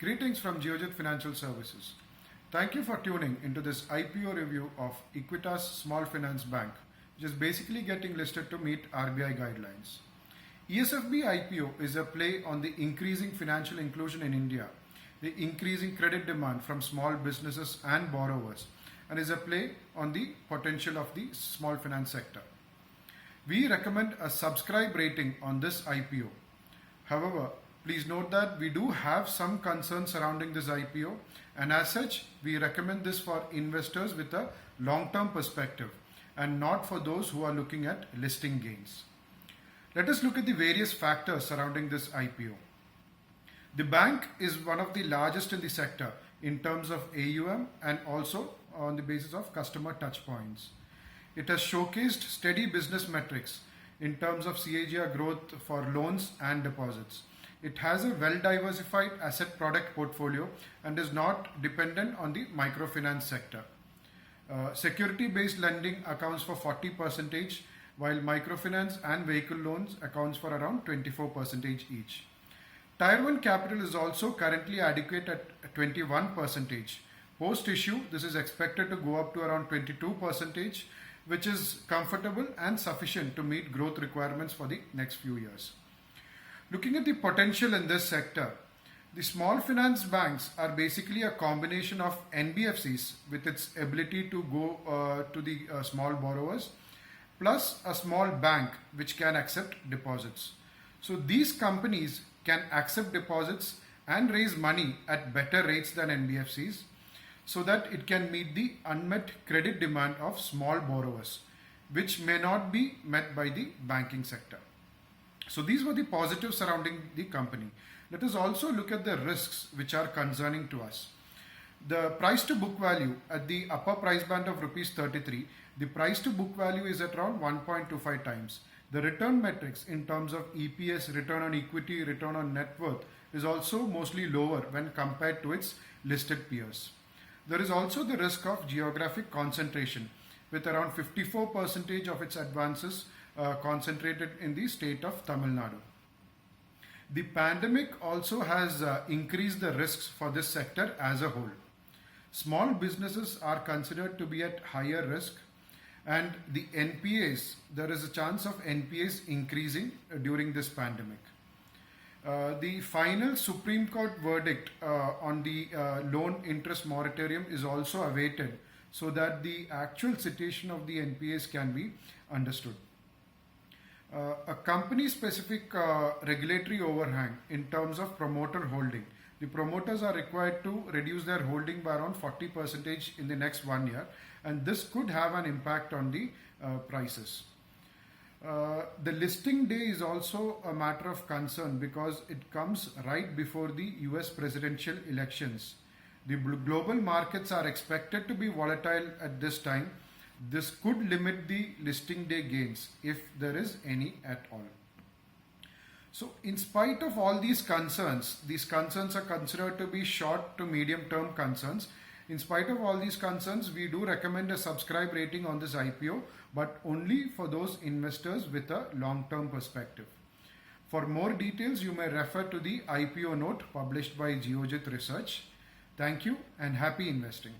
Greetings from Geojit Financial Services. Thank you for tuning into this IPO review of Equitas Small Finance Bank, which is basically getting listed to meet RBI guidelines. ESFB IPO is a play on the increasing financial inclusion in India, the increasing credit demand from small businesses and borrowers, and is a play on the potential of the small finance sector. We recommend a subscribe rating on this IPO. However, please note that we do have some concerns surrounding this IPO, and as such, we recommend this for investors with a long-term perspective and not for those who are looking at listing gains. Let us look at the various factors surrounding this IPO. The bank is one of the largest in the sector in terms of AUM and also on the basis of customer touchpoints. It has showcased steady business metrics in terms of CAGR growth for loans and deposits. It has a well-diversified asset product portfolio and is not dependent on the microfinance sector. Security-based lending accounts for 40%, while microfinance and vehicle loans accounts for around 24% each. Tier 1 capital is also currently adequate at 21%. Post-issue, this is expected to go up to around 22%, which is comfortable and sufficient to meet growth requirements for the next few years. Looking at the potential in this sector, the small finance banks are basically a combination of NBFCs with its ability to go to the small borrowers, plus a small bank which can accept deposits. So these companies can accept deposits and raise money at better rates than NBFCs, so that it can meet the unmet credit demand of small borrowers, which may not be met by the banking sector. So these were the positives surrounding the company. Let us also look at the risks which are concerning to us. The price to book value at the upper price band of rupees 33, the price to book value is at around 1.25 times. The return metrics in terms of EPS, return on equity, return on net worth is also mostly lower when compared to its listed peers. There is also the risk of geographic concentration, with around 54% of its advances concentrated in the state of Tamil Nadu. The pandemic also has increased the risks for this sector as a whole. Small businesses are considered to be at higher risk, and the NPAs, there is a chance of NPAs increasing during this pandemic. The final Supreme Court verdict on the loan interest moratorium is also awaited, so that the actual situation of the NPAs can be understood. A company-specific regulatory overhang in terms of promoter holding. The promoters are required to reduce their holding by around 40% in the next 1 year, and this could have an impact on the prices. The listing day is also a matter of concern because it comes right before the US presidential elections. The global markets are expected to be volatile at this time. This could limit the listing day gains if there is any at all. So in spite of all these concerns are considered to be short to medium term concerns. In spite of all these concerns, we do recommend a subscribe rating on this IPO, but only for those investors with a long-term perspective. For more details, you may refer to the IPO note published by Geojit Research. Thank you and happy investing.